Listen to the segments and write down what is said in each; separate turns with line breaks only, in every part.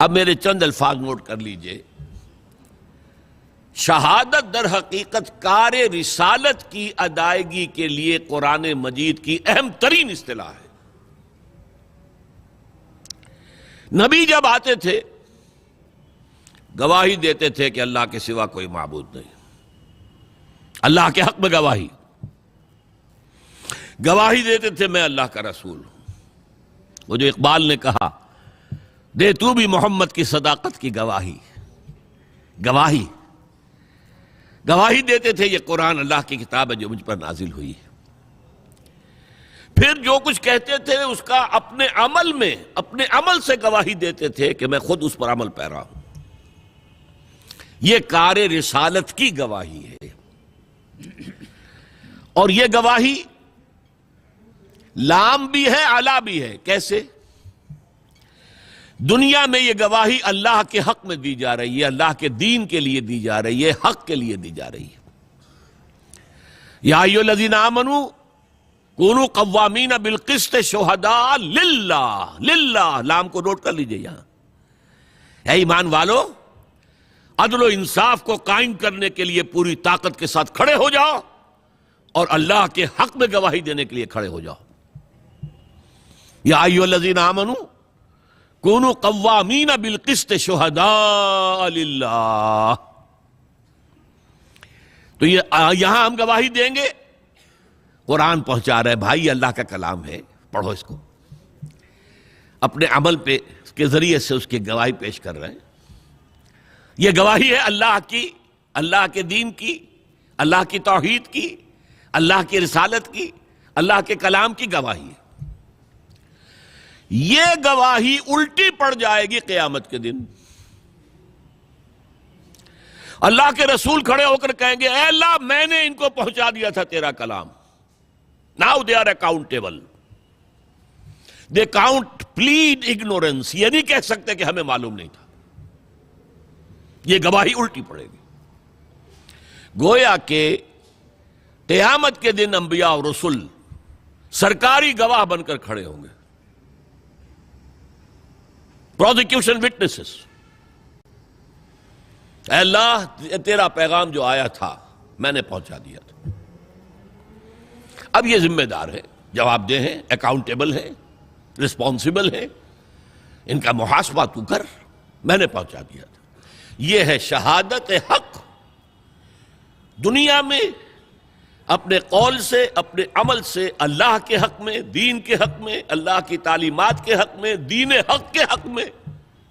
اب میرے چند الفاظ نوٹ کر لیجئے. شہادت در حقیقت کار رسالت کی ادائیگی کے لیے قرآن مجید کی اہم ترین اصطلاح ہے. نبی جب آتے تھے گواہی دیتے تھے کہ اللہ کے سوا کوئی معبود نہیں. اللہ کے حق میں گواہی دیتے تھے میں اللہ کا رسول ہوں. وہ جو اقبال نے کہا دے تو بھی محمد کی صداقت کی گواہی دیتے تھے یہ قرآن اللہ کی کتاب ہے جو مجھ پر نازل ہوئی ہے. پھر جو کچھ کہتے تھے اس کا اپنے عمل سے گواہی دیتے تھے کہ میں خود اس پر عمل پیرا ہوں. یہ کار رسالت کی گواہی ہے. اور یہ گواہی لام بھی ہے علا بھی ہے. کیسے؟ دنیا میں یہ گواہی اللہ کے حق میں دی جا رہی ہے، اللہ کے دین کے لیے دی جا رہی ہے، حق کے لیے دی جا رہی ہے. یا ایھا الذین آمنوا کونوا قوامین بالقسط شہداء للہ لام کو نوٹ کر لیجئے. یہاں اے ایمان والو عدل و انصاف کو قائم کرنے کے لیے پوری طاقت کے ساتھ کھڑے ہو جاؤ اور اللہ کے حق میں گواہی دینے کے لیے کھڑے ہو جاؤ. یا ایھا الذین آمنوا کونوا قوامین بالقسط شہداء للہ. تو یہاں ہم گواہی دیں گے. قرآن پہنچا رہے بھائی اللہ کا کلام ہے، پڑھو اس کو. اپنے عمل پہ اس کے ذریعے سے اس کی گواہی پیش کر رہے ہیں. یہ گواہی ہے اللہ کی، اللہ کے دین کی، اللہ کی توحید کی، اللہ کی رسالت کی، اللہ کے کلام کی گواہی ہے. یہ گواہی الٹی پڑ جائے گی قیامت کے دن. اللہ کے رسول کھڑے ہو کر کہیں گے اے اللہ میں نے ان کو پہنچا دیا تھا تیرا کلام. Now they are accountable. They can't plead ignorance. یہ نہیں کہہ سکتے کہ ہمیں معلوم نہیں تھا. یہ گواہی الٹی پڑے گی. گویا کہ قیامت کے دن انبیاء اور رسول سرکاری گواہ بن کر کھڑے ہوں گے. Prosecution witnesses. اے اللہ تیرا پیغام جو آیا تھا میں نے پہنچا دیا تھا. اب یہ ذمہ دار ہے، جواب دہ ہیں، اکاؤنٹیبل ہیں، رسپانسبل ہیں. ان کا محاسبہ تو کر، میں نے پہنچا دیا تھا. یہ ہے شہادت حق. دنیا میں اپنے قول سے اپنے عمل سے اللہ کے حق میں، دین کے حق میں، اللہ کی تعلیمات کے حق میں، دین حق کے حق میں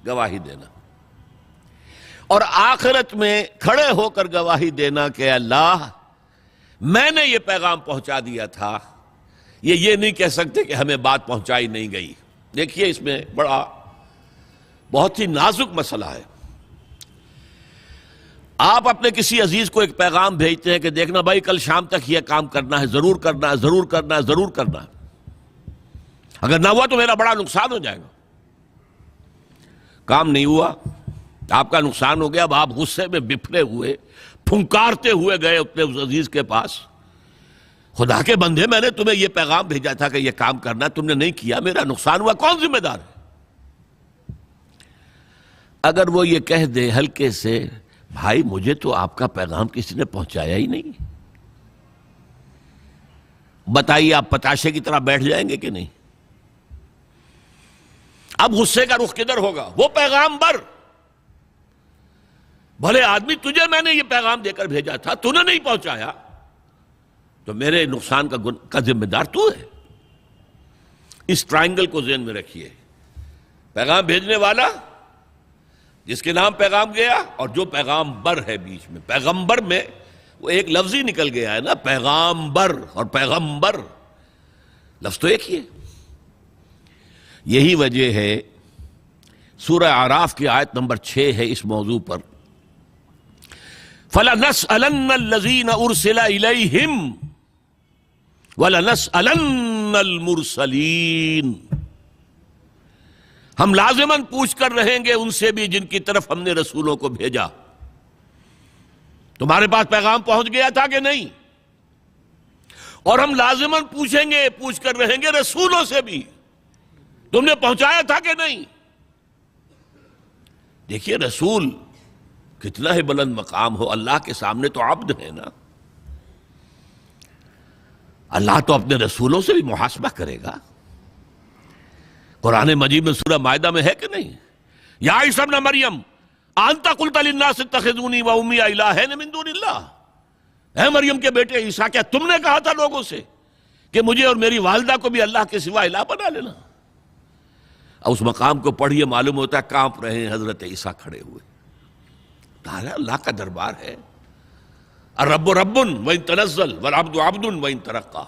گواہی دینا. اور آخرت میں کھڑے ہو کر گواہی دینا کہ اللہ میں نے یہ پیغام پہنچا دیا تھا. یہ نہیں کہہ سکتے کہ ہمیں بات پہنچائی نہیں گئی. دیکھیے اس میں بہت ہی نازک مسئلہ ہے. آپ اپنے کسی عزیز کو ایک پیغام بھیجتے ہیں کہ دیکھنا بھائی کل شام تک یہ کام کرنا ہے، ضرور کرنا ہے، ضرور کرنا ہے، ضرور کرنا ہے. اگر نہ ہوا تو میرا بڑا نقصان ہو جائے گا. کام نہیں ہوا، آپ کا نقصان ہو گیا. اب آپ غصے میں بفرے ہوئے پھنکارتے ہوئے گئے اپنے اس عزیز کے پاس. خدا کے بندے میں نے تمہیں یہ پیغام بھیجا تھا کہ یہ کام کرنا، تم نے نہیں کیا، میرا نقصان ہوا، کون ذمہ دار ہے؟ اگر وہ یہ کہہ دے ہلکے سے بھائی مجھے تو آپ کا پیغام کسی نے پہنچایا ہی نہیں، بتائیے آپ پتاشے کی طرح بیٹھ جائیں گے کہ نہیں؟ اب غصے کا رخ کدھر ہوگا؟ وہ پیغام بر بھلے آدمی تجھے میں نے یہ پیغام دے کر بھیجا تھا، تو نے نہیں پہنچایا تو میرے نقصان کا ذمہ دار تو ہے. اس ٹرائنگل کو ذہن میں رکھیے. پیغام بھیجنے والا جس کے نام پیغام گیا اور جو پیغام بر ہے بیچ میں. پیغمبر میں وہ ایک لفظ ہی نکل گیا ہے نا، پیغام بر اور پیغمبر لفظ تو ایک ہی ہے. یہی وجہ ہے سورہ اعراف کی آیت نمبر 6 ہے اس موضوع پر. فَلَنَسْأَلَنَّ الَّذِينَ أُرْسِلَ إِلَيْهِمْ وَلَنَسْأَلَنَّ الْمُرْسَلِينَ. ہم لازماً پوچھ کر رہیں گے ان سے بھی جن کی طرف ہم نے رسولوں کو بھیجا. تمہارے پاس پیغام پہنچ گیا تھا کہ نہیں؟ اور ہم لازماً پوچھیں گے، پوچھ کر رہیں گے رسولوں سے بھی تم نے پہنچایا تھا کہ نہیں؟ دیکھیے رسول کتنا ہی بلند مقام ہو، اللہ کے سامنے تو عبد ہے نا. اللہ تو اپنے رسولوں سے بھی محاسبہ کرے گا. قرآن مجید میں سورہ مائدہ میں ہے کہ نہیں؟ یا عیسی ابن مریم انت قلت للناس اتخذونی و امی الہین من دون اللہ. اے مریم کے بیٹے عیسیٰ، کیا تم نے کہا تھا لوگوں سے کہ مجھے اور میری والدہ کو بھی اللہ کے سوا الہ بنا لینا؟ اور اس مقام کو پڑھیے، معلوم ہوتا ہے کانپ رہے ہیں حضرت عیسیٰ کھڑے ہوئے. اللہ کا دربار ہے. الرب رب وإن تنزل والعبد عبد وإن ترقى.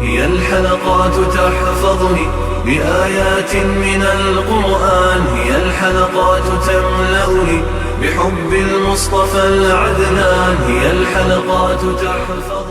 هي الحلقات تحفظني بآيات من القرآن، هي الحلقات تملأني بحب المصطفى العدنان، هي الحلقات تحفظني